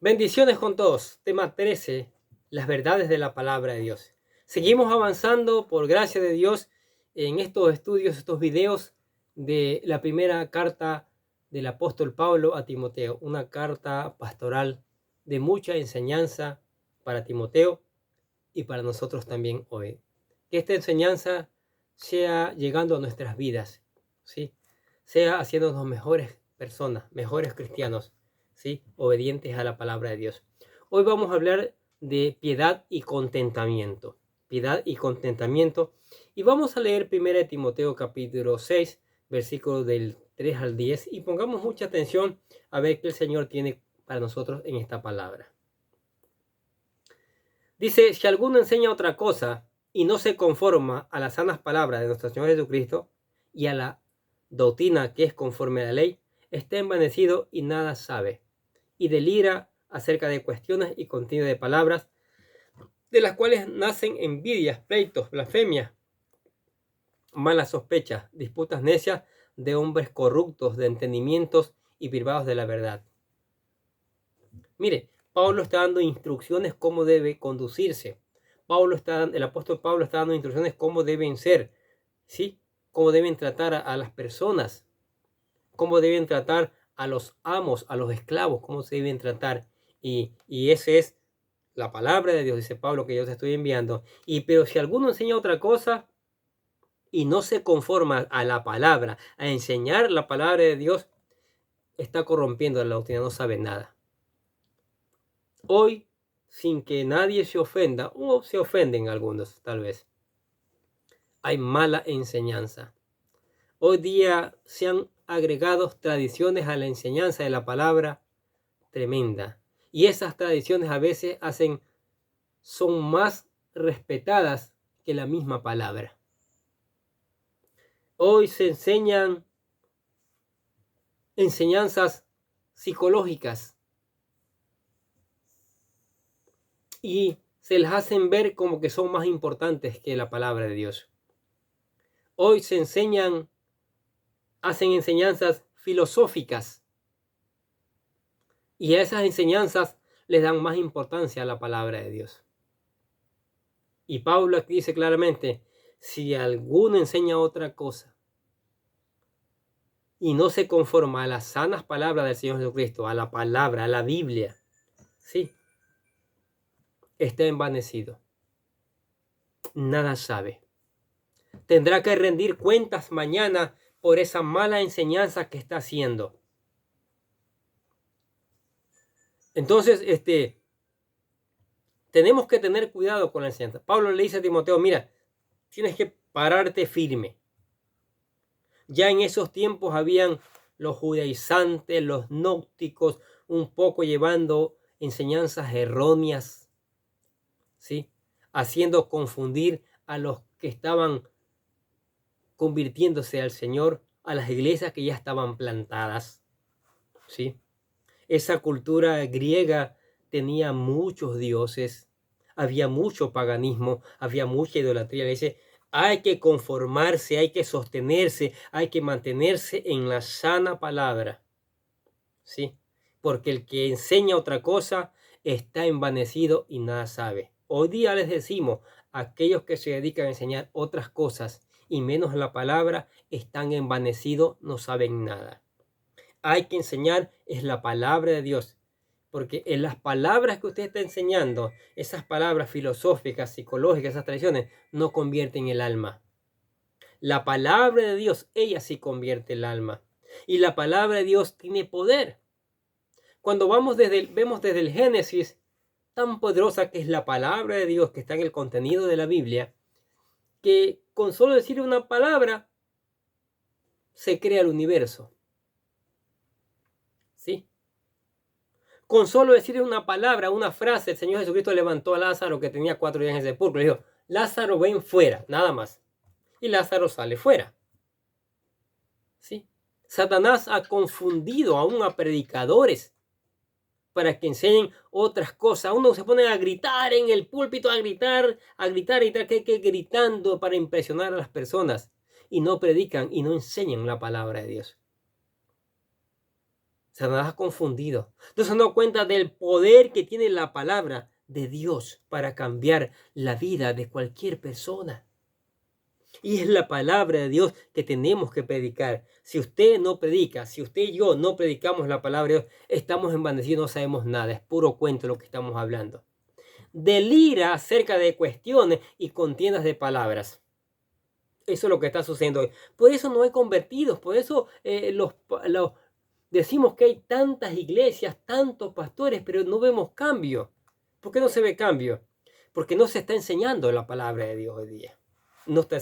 Bendiciones con todos. Tema 13. Las verdades de la palabra de Dios. Seguimos avanzando por gracia de Dios en estos estudios, estos videos de la primera carta del apóstol Pablo a Timoteo. Una carta pastoral de mucha enseñanza para Timoteo y para nosotros también hoy. Que esta enseñanza sea llegando a nuestras vidas, ¿sí? Sea haciéndonos mejores personas, mejores cristianos, ¿sí? Obedientes a la palabra de Dios. Hoy vamos a hablar de piedad y contentamiento. Piedad y contentamiento. Y vamos a leer 1 Timoteo capítulo 6, versículos del 3 al 10. Y pongamos mucha atención a ver qué el Señor tiene para nosotros en esta palabra. Dice, si alguno enseña otra cosa y no se conforma a las sanas palabras de nuestro Señor Jesucristo y a la doctrina que es conforme a la ley, está envanecido y nada sabe, y delira acerca de cuestiones y contenido de palabras, de las cuales nacen envidias, pleitos, blasfemias, malas sospechas, disputas necias de hombres corruptos de entendimientos y privados de la verdad. Mire, Pablo está dando instrucciones cómo debe conducirse. El apóstol Pablo está dando instrucciones cómo deben ser, ¿sí? Cómo deben tratar a las personas, cómo deben tratar a los amos, a los esclavos, cómo se deben tratar. Y esa es la palabra de Dios, dice Pablo, que yo te estoy enviando. Pero si alguno enseña otra cosa y no se conforma a la palabra, a enseñar la palabra de Dios, está corrompiendo la doctrina, no sabe nada. Hoy, sin que nadie se ofenda, o se ofenden algunos tal vez, hay mala enseñanza. Hoy día se han agregado tradiciones a la enseñanza de la palabra tremenda. Y esas tradiciones a veces son más respetadas que la misma palabra. Hoy se enseñan enseñanzas psicológicas y se las hacen ver como que son más importantes que la palabra de Dios. Hoy se hacen enseñanzas filosóficas y a esas enseñanzas les dan más importancia a la palabra de Dios. Y Pablo aquí dice claramente, si alguno enseña otra cosa y no se conforma a las sanas palabras del Señor Jesucristo, a la palabra, a la Biblia, sí, está envanecido. Nada sabe. Tendrá que rendir cuentas mañana por esa mala enseñanza que está haciendo. Entonces, tenemos que tener cuidado con la enseñanza. Pablo le dice a Timoteo, mira, tienes que pararte firme. Ya en esos tiempos habían los judaizantes, los gnósticos, un poco llevando enseñanzas erróneas, ¿sí? Haciendo confundir a los que estaban convirtiéndose al Señor, a las iglesias que ya estaban plantadas, ¿sí? Esa cultura griega tenía muchos dioses, había mucho paganismo, había mucha idolatría. Le dice, hay que conformarse, hay que sostenerse, hay que mantenerse en la sana palabra, ¿sí? Porque el que enseña otra cosa está envanecido y nada sabe. Hoy día les decimos, aquellos que se dedican a enseñar otras cosas y menos la palabra, están envanecidos, no saben nada. Hay que enseñar es la palabra de Dios, porque en las palabras que usted está enseñando, esas palabras filosóficas, psicológicas, esas tradiciones, no convierten el alma. La palabra de Dios, ella sí convierte el alma. Y la palabra de Dios tiene poder. Cuando vemos desde el Génesis, tan poderosa que es la palabra de Dios que está en el contenido de la Biblia, que con solo decir una palabra se crea el universo. ¿Sí? Con solo decir una palabra, una frase, el Señor Jesucristo levantó a Lázaro que tenía 4 días en el sepulcro y dijo, Lázaro, ven fuera, nada más. Y Lázaro sale fuera. ¿Sí? Satanás ha confundido aún a predicadores para que enseñen otras cosas. Uno se pone a gritar en el púlpito, a gritar, que gritando para impresionar a las personas. Y no predican y no enseñan la palabra de Dios. Satanás confundido. No se han dado cuenta del poder que tiene la palabra de Dios para cambiar la vida de cualquier persona. Y es la palabra de Dios que tenemos que predicar. Si usted no predica, si usted y yo no predicamos la palabra de Dios, estamos envanecidos, no sabemos nada. Es puro cuento lo que estamos hablando. Delira acerca de cuestiones y contiendas de palabras. Eso es lo que está sucediendo hoy. Por eso no hay convertidos. Por eso decimos que hay tantas iglesias, tantos pastores, pero no vemos cambio. ¿Por qué no se ve cambio? Porque no se está enseñando la palabra de Dios hoy día. No está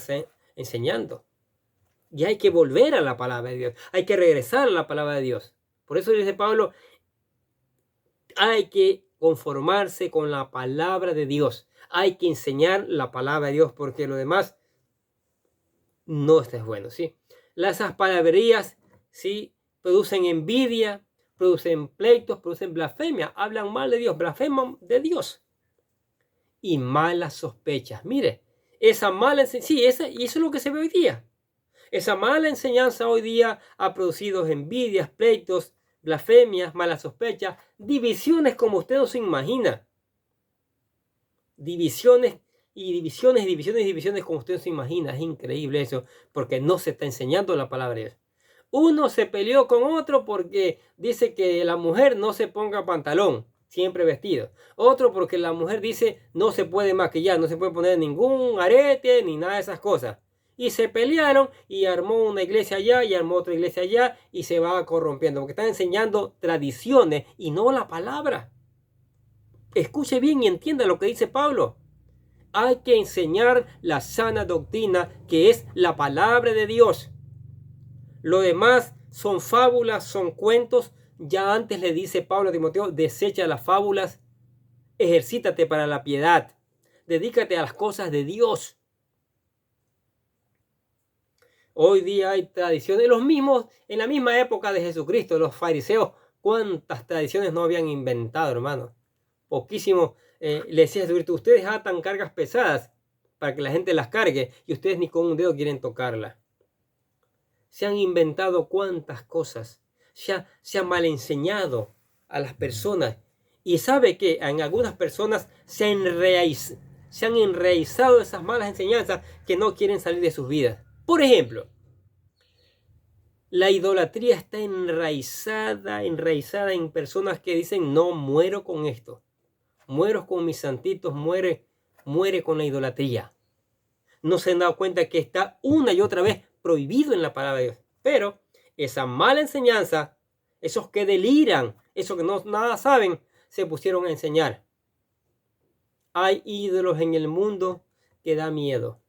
enseñando. Y hay que volver a la palabra de Dios. Hay que regresar a la palabra de Dios. Por eso dice Pablo, hay que conformarse con la palabra de Dios. Hay que enseñar la palabra de Dios porque lo demás no está bueno, ¿sí? Esas palabrerías, ¿sí? Producen envidia, producen pleitos, producen blasfemia. Hablan mal de Dios, blasfeman de Dios. Y malas sospechas. Mire, esa mala enseñanza, sí, y eso es lo que se ve hoy día. Esa mala enseñanza hoy día ha producido envidias, pleitos, blasfemias, malas sospechas, divisiones como usted no se imagina. Divisiones y divisiones y divisiones y divisiones como usted no se imagina. Es increíble eso, porque no se está enseñando la palabra de Dios. Uno se peleó con otro porque dice que la mujer no se ponga pantalón, siempre vestido. Otro porque la mujer dice no se puede maquillar, no se puede poner ningún arete ni nada de esas cosas. Y se pelearon y armó una iglesia allá y armó otra iglesia allá y se va corrompiendo porque están enseñando tradiciones y no la palabra. Escuche bien y entienda lo que dice Pablo. Hay que enseñar la sana doctrina que es la palabra de Dios. Lo demás son fábulas, son cuentos. Ya antes le dice Pablo a Timoteo, desecha las fábulas, ejercítate para la piedad, dedícate a las cosas de Dios. Hoy día hay tradiciones, los mismos, en la misma época de Jesucristo, los fariseos, cuántas tradiciones no habían inventado, hermano. Poquísimo le decía a Jesucristo, ustedes atan cargas pesadas para que la gente las cargue y ustedes ni con un dedo quieren tocarla. Se han inventado cuántas cosas, se ha mal enseñado a las personas. Y sabe que en algunas personas se han enraizado esas malas enseñanzas que no quieren salir de sus vidas. Por ejemplo, la idolatría está enraizada en personas que dicen, no, muero con esto. Muero con mis santitos, muere con la idolatría. No se han dado cuenta que está una y otra vez prohibido en la palabra de Dios. Pero esa mala enseñanza, esos que deliran, esos que no nada saben, se pusieron a enseñar. Hay ídolos en el mundo que da miedo.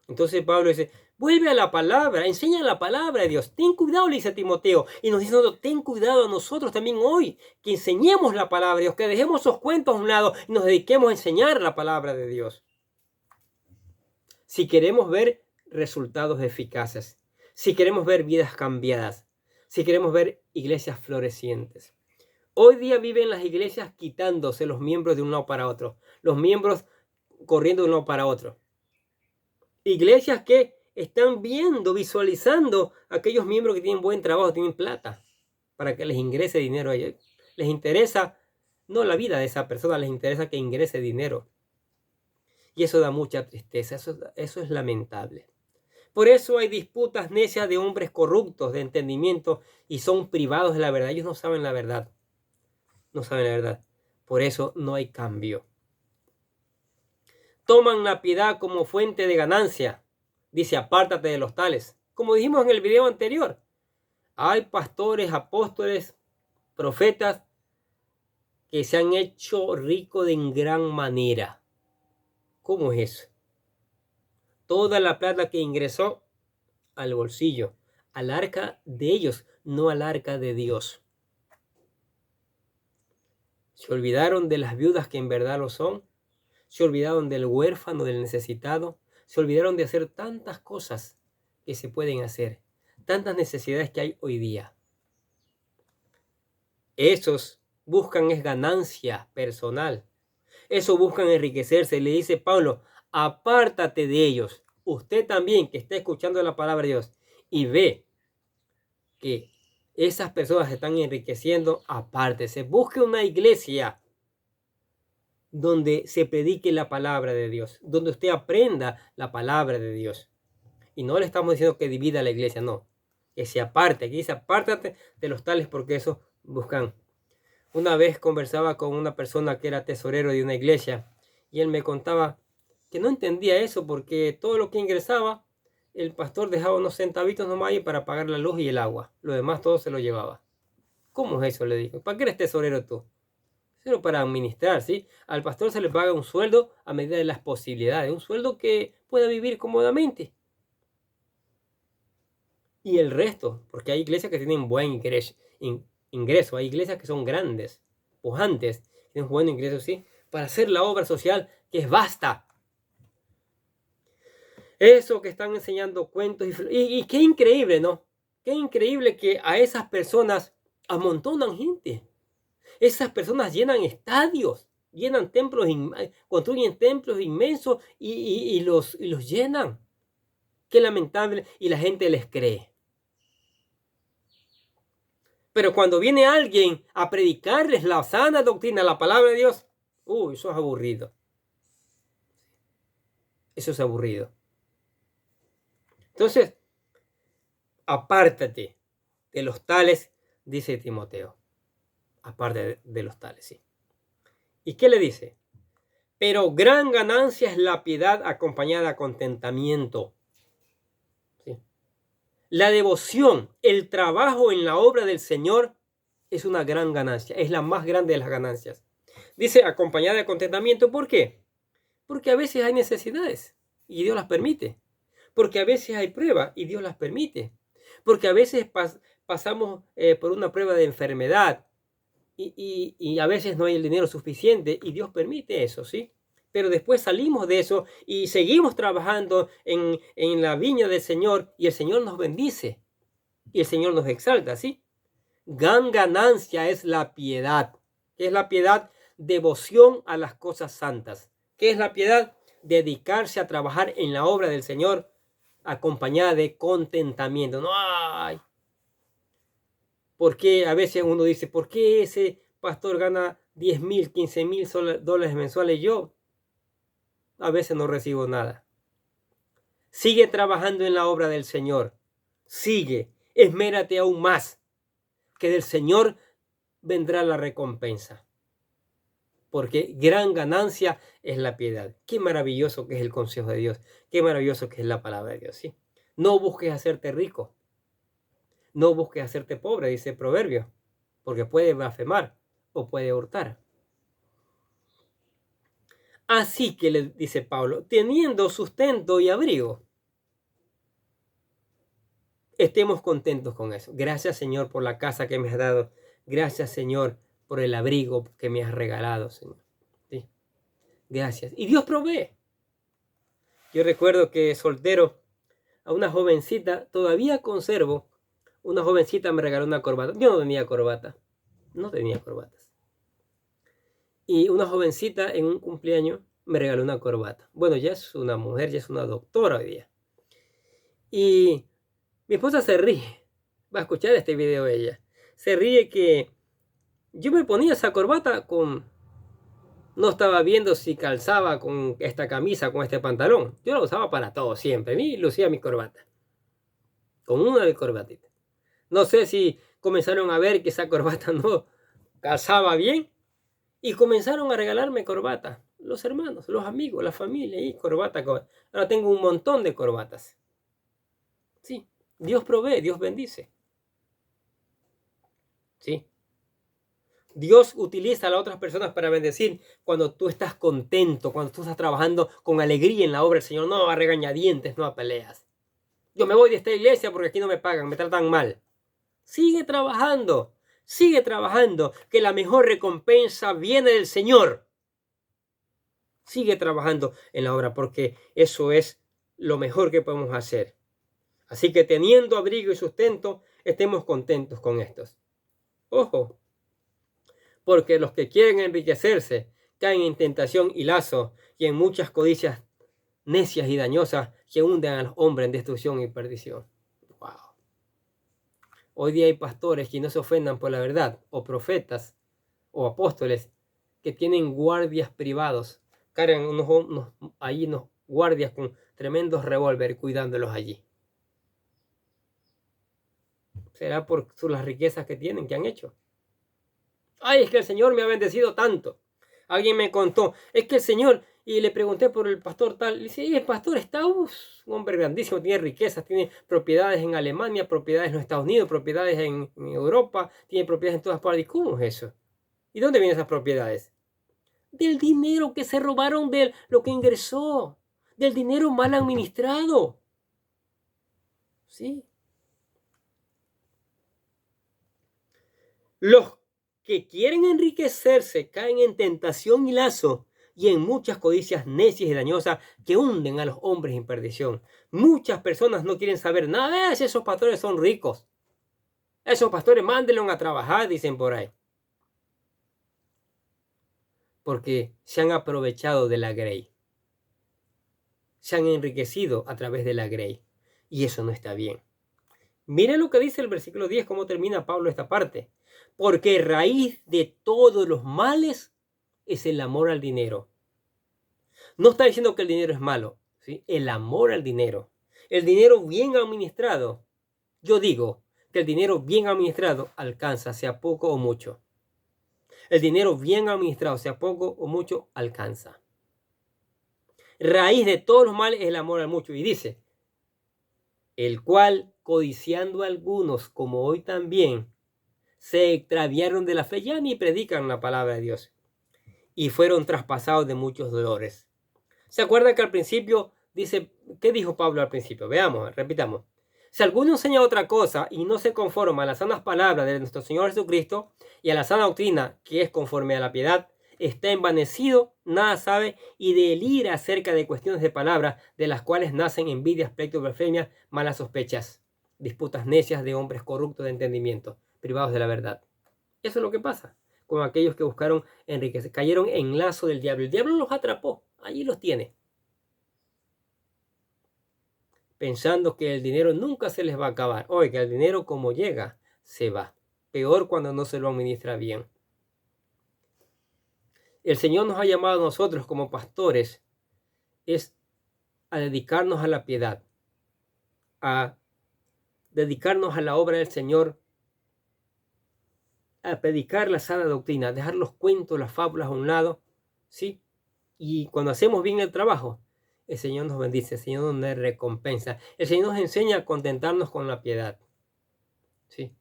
Entonces Pablo dice, vuelve a la palabra, enseña la palabra de Dios. Ten cuidado, le dice a Timoteo. Y nos dice, ten cuidado a nosotros también hoy, que enseñemos la palabra de Dios, que dejemos esos cuentos a un lado y nos dediquemos a enseñar la palabra de Dios. Si queremos ver resultados eficaces, si queremos ver vidas cambiadas, si queremos ver iglesias florecientes. Hoy día viven las iglesias quitándose los miembros de un lado para otro, los miembros corriendo de un lado para otro. Iglesias que están viendo, visualizando a aquellos miembros que tienen buen trabajo, tienen plata, para que les ingrese dinero a ellos. Les interesa no la vida de esa persona, les interesa que ingrese dinero. Y eso da mucha tristeza, eso es lamentable. Por eso hay disputas necias de hombres corruptos de entendimiento y son privados de la verdad. Ellos no saben la verdad. No saben la verdad. Por eso no hay cambio. Toman la piedad como fuente de ganancia. Dice, apártate de los tales. Como dijimos en el video anterior. Hay pastores, apóstoles, profetas que se han hecho ricos de en gran manera. ¿Cómo es eso? Toda la plata que ingresó al bolsillo, al arca de ellos, no al arca de Dios. Se olvidaron de las viudas que en verdad lo son. Se olvidaron del huérfano, del necesitado. Se olvidaron de hacer tantas cosas que se pueden hacer. Tantas necesidades que hay hoy día. Esos buscan es ganancia personal. Eso buscan enriquecerse. Le dice Pablo, apártate de ellos. Usted también que está escuchando la palabra de Dios y ve que Esas personas se están enriqueciendo, apártese. Busque una iglesia donde se predique la palabra de Dios, donde usted aprenda la palabra de Dios. Y no le estamos diciendo que divida la iglesia, no. Que se aparte. Aquí dice, apártate de los tales porque eso buscan. Una vez conversaba con una persona que era tesorero de una iglesia y él me contaba que no entendía eso porque todo lo que ingresaba, el pastor dejaba unos centavitos nomás ahí para pagar la luz y el agua. Lo demás todo se lo llevaba. ¿Cómo es eso? Le dijo. ¿Para qué eres tesorero tú? Solo para administrar, ¿sí? Al pastor se le paga un sueldo a medida de las posibilidades, un sueldo que pueda vivir cómodamente. Y el resto, porque hay iglesias que tienen buen ingreso, hay iglesias que son grandes, pujantes, tienen buen ingreso, ¿sí? Para hacer la obra social que es vasta. Eso que están enseñando cuentos y qué increíble, ¿no? Qué increíble que a esas personas amontonan gente. Esas personas llenan estadios, llenan templos, construyen templos inmensos y los llenan. Qué lamentable, y la gente les cree. Pero cuando viene alguien a predicarles la sana doctrina, la palabra de Dios, eso es aburrido. Eso es aburrido. Entonces, apártate de los tales, dice Timoteo. Aparte de los tales, sí. ¿Y qué le dice? Pero gran ganancia es la piedad acompañada de contentamiento. ¿Sí? La devoción, el trabajo en la obra del Señor es una gran ganancia, es la más grande de las ganancias. Dice acompañada de contentamiento, ¿por qué? Porque a veces hay necesidades y Dios las permite. Porque a veces hay pruebas y Dios las permite. Porque a veces pasamos por una prueba de enfermedad y a veces no hay el dinero suficiente y Dios permite eso, ¿sí? Pero después salimos de eso y seguimos trabajando en la viña del Señor y el Señor nos bendice y el Señor nos exalta, ¿sí? Gran ganancia es la piedad. ¿Qué es la piedad? Devoción a las cosas santas. ¿Qué es la piedad? Dedicarse a trabajar en la obra del Señor acompañada de contentamiento. No hay. Porque a veces uno dice, ¿por qué ese pastor gana 10,000, 15,000 dólares mensuales? Yo a veces no recibo nada. Sigue trabajando en la obra del Señor. Sigue. Esmérate aún más. Que del Señor vendrá la recompensa. Porque gran ganancia es la piedad. Qué maravilloso que es el consejo de Dios. Qué maravilloso que es la palabra de Dios, ¿sí? No busques hacerte rico. No busques hacerte pobre, dice el proverbio. Porque puede blasfemar o puede hurtar. Así que le dice Pablo, teniendo sustento y abrigo, estemos contentos con eso. Gracias, Señor, por la casa que me has dado. Gracias, Señor, por el abrigo que me has regalado, Señor. ¿Sí? Gracias. Y Dios provee. Yo recuerdo que soltero, a una jovencita, todavía conservo, una jovencita me regaló una corbata. Yo no tenía corbata. No tenía corbatas. Y una jovencita en un cumpleaños me regaló una corbata. Bueno, ya es una mujer, ya es una doctora hoy día. Y mi esposa se ríe. Va a escuchar este video ella. Se ríe que yo me ponía esa corbata con... No estaba viendo si calzaba con esta camisa, con este pantalón. Yo la usaba para todo siempre. Ni lucía mi corbata. Con una de corbatita. No sé si comenzaron a ver que esa corbata no calzaba bien. Y comenzaron a regalarme corbata. Los hermanos, los amigos, la familia. Y corbata. Ahora tengo un montón de corbatas. Sí. Dios provee, Dios bendice. ¿Sí? Dios utiliza a las otras personas para bendecir cuando tú estás contento, cuando tú estás trabajando con alegría en la obra del Señor, no a regañadientes, no a peleas. Yo me voy de esta iglesia porque aquí no me pagan, me tratan mal. Sigue trabajando, que la mejor recompensa viene del Señor. Sigue trabajando en la obra porque eso es lo mejor que podemos hacer. Así que teniendo abrigo y sustento, estemos contentos con estos. Ojo, porque los que quieren enriquecerse caen en tentación y lazo y en muchas codicias necias y dañosas que hunden al hombre en destrucción y perdición. Wow. Hoy día hay pastores que no se ofendan por la verdad, o profetas, o apóstoles, que tienen guardias privados, cargan unos guardias con tremendos revólver cuidándolos allí. Será por las riquezas que tienen, que han hecho. Ay, es que el Señor me ha bendecido tanto. Alguien me contó, es que el Señor, y le pregunté por el pastor tal, y dice, el pastor está, un hombre grandísimo, tiene riquezas, tiene propiedades en Alemania, propiedades en los Estados Unidos, propiedades en Europa, tiene propiedades en todas partes. ¿Y cómo es eso? ¿Y dónde vienen esas propiedades? Del dinero que se robaron, de lo que ingresó, del dinero mal administrado. ¿Sí? Los que quieren enriquecerse caen en tentación y lazo y en muchas codicias necias y dañosas que hunden a los hombres en perdición. Muchas personas no quieren saber nada. Esos pastores son ricos. Esos pastores mándenlos a trabajar, dicen por ahí. Porque se han aprovechado de la grey. Se han enriquecido a través de la grey. Y eso no está bien. Miren lo que dice el versículo 10, cómo termina Pablo esta parte. Porque raíz de todos los males es el amor al dinero. No está diciendo que el dinero es malo, ¿sí? El amor al dinero. El dinero bien administrado. Yo digo que el dinero bien administrado alcanza, sea poco o mucho. El dinero bien administrado, sea poco o mucho, alcanza. Raíz de todos los males es el amor al mucho. Y dice, el cual, codiciando a algunos, como hoy también, se extraviaron de la fe, ya ni predican la palabra de Dios, y fueron traspasados de muchos dolores. ¿Se acuerdan que al principio dice, qué dijo Pablo al principio? Veamos, repitamos. Si alguno enseña otra cosa y no se conforma a las sanas palabras de nuestro Señor Jesucristo y a la sana doctrina que es conforme a la piedad, está envanecido, nada sabe y delira acerca de cuestiones de palabras de las cuales nacen envidias, pleitos, blasfemias, malas sospechas, disputas necias de hombres corruptos de entendimiento, privados de la verdad. Eso es lo que pasa con aquellos que buscaron enriquecer, cayeron en lazo del diablo. El diablo los atrapó, allí los tiene, pensando que el dinero nunca se les va a acabar. Oiga, el dinero como llega, se va. Peor cuando no se lo administra bien. El Señor nos ha llamado a nosotros como pastores es a dedicarnos a la piedad, a dedicarnos a la obra del Señor, a predicar la sana doctrina, a dejar los cuentos, las fábulas a un lado, ¿sí? Y cuando hacemos bien el trabajo, el Señor nos bendice, el Señor nos recompensa, el Señor nos enseña a contentarnos con la piedad, ¿sí?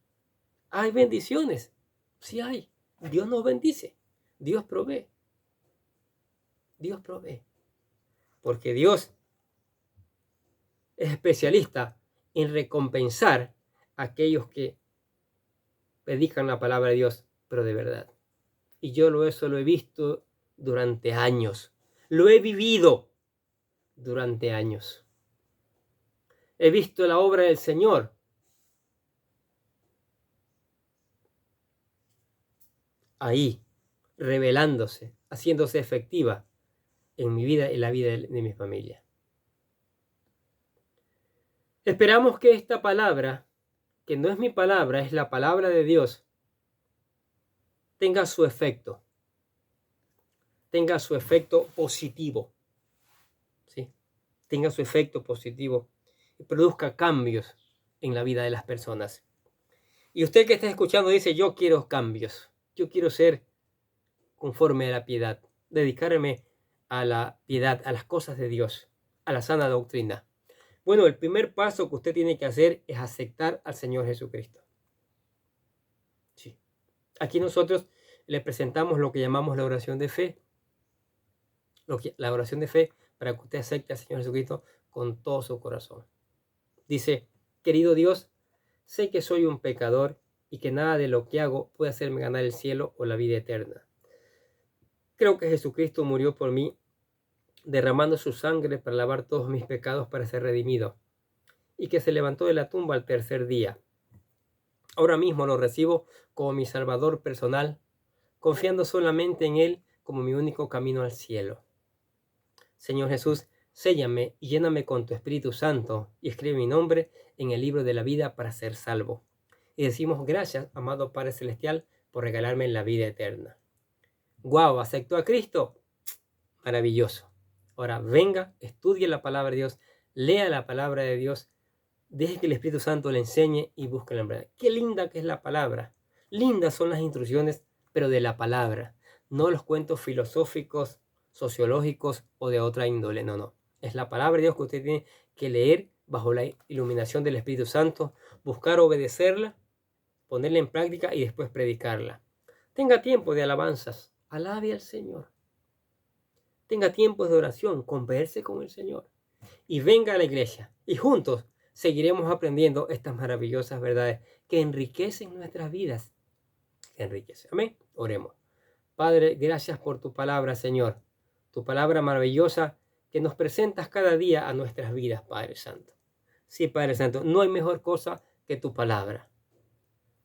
Hay bendiciones, sí hay. Dios nos bendice, Dios provee, porque Dios es especialista en recompensar a aquellos que predican la palabra de Dios, pero de verdad. Y yo eso lo he visto durante años, lo he vivido durante años. He visto la obra del Señor ahí, revelándose, haciéndose efectiva en mi vida y en la vida de mi familia. Esperamos que esta palabra, que no es mi palabra, es la palabra de Dios, tenga su efecto positivo, ¿sí? Tenga su efecto positivo y produzca cambios en la vida de las personas. Y usted que está escuchando dice, yo quiero cambios, yo quiero ser conforme a la piedad, dedicarme a la piedad, a las cosas de Dios, a la sana doctrina. Bueno, el primer paso que usted tiene que hacer es aceptar al Señor Jesucristo. Sí. Aquí nosotros le presentamos lo que llamamos la oración de fe. La oración de fe para que usted acepte al Señor Jesucristo con todo su corazón. Dice, querido Dios, sé que soy un pecador y que nada de lo que hago puede hacerme ganar el cielo o la vida eterna. Creo que Jesucristo murió por mí, derramando su sangre para lavar todos mis pecados para ser redimido, y que se levantó de la tumba al tercer día. Ahora mismo lo recibo como mi Salvador personal, confiando solamente en Él como mi único camino al cielo. Señor Jesús, séllame y lléname con tu Espíritu Santo y escribe mi nombre en el libro de la vida para ser salvo. y decimos gracias, amado Padre Celestial, por regalarme la vida eterna. ¡Guau! ¿Aceptó a Cristo? Maravilloso. Ahora venga, estudie la palabra de Dios, lea la palabra de Dios, deje que el Espíritu Santo le enseñe y busque la verdad. Qué linda que es la palabra. Lindas son las instrucciones, pero de la palabra, no los cuentos filosóficos, sociológicos o de otra índole. No, no. Es la palabra de Dios que usted tiene que leer bajo la iluminación del Espíritu Santo, buscar obedecerla, ponerla en práctica y después predicarla. Tenga tiempo de alabanzas, alabe al Señor. Tenga tiempo de oración, converse con el Señor y venga a la iglesia y juntos seguiremos aprendiendo estas maravillosas verdades que enriquecen nuestras vidas. Que enriquecen. Amén. Oremos. Padre, gracias por tu palabra, Señor. Tu palabra maravillosa que nos presentas cada día a nuestras vidas, Padre Santo. Sí, Padre Santo, no hay mejor cosa que tu palabra.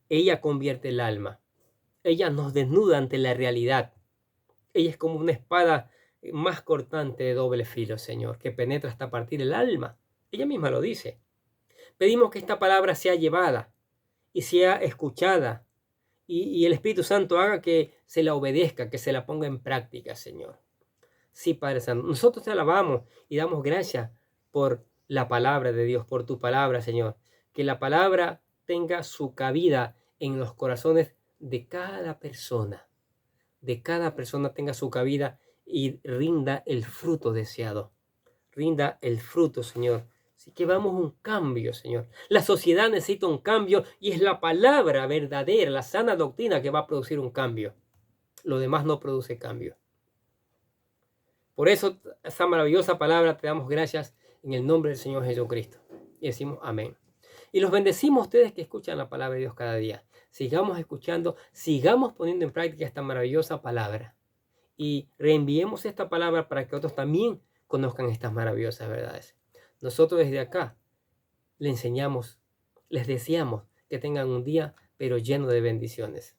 Ella convierte el alma. Ella nos desnuda ante la realidad. Ella es como una espada más cortante de doble filo, Señor, que penetra hasta partir el alma. Ella misma lo dice. Pedimos que esta palabra sea llevada y sea escuchada y el Espíritu Santo haga que se la obedezca, que se la ponga en práctica, Señor. Sí, Padre Santo, nosotros te alabamos y damos gracias por la palabra de Dios, por tu palabra, Señor. Que la palabra tenga su cabida en los corazones de cada persona tenga su cabida y rinda el fruto deseado. Rinda el fruto, Señor. Así que vamos a un cambio, Señor. La sociedad necesita un cambio y es la palabra verdadera, la sana doctrina que va a producir un cambio. Lo demás no produce cambio. Por eso, esa maravillosa palabra te damos gracias en el nombre del Señor Jesucristo. Y decimos amén. Y los bendecimos a ustedes que escuchan la palabra de Dios cada día. Sigamos escuchando, sigamos poniendo en práctica esta maravillosa palabra. Y reenviemos esta palabra para que otros también conozcan estas maravillosas verdades. Nosotros desde acá les enseñamos, les deseamos que tengan un día pero lleno de bendiciones.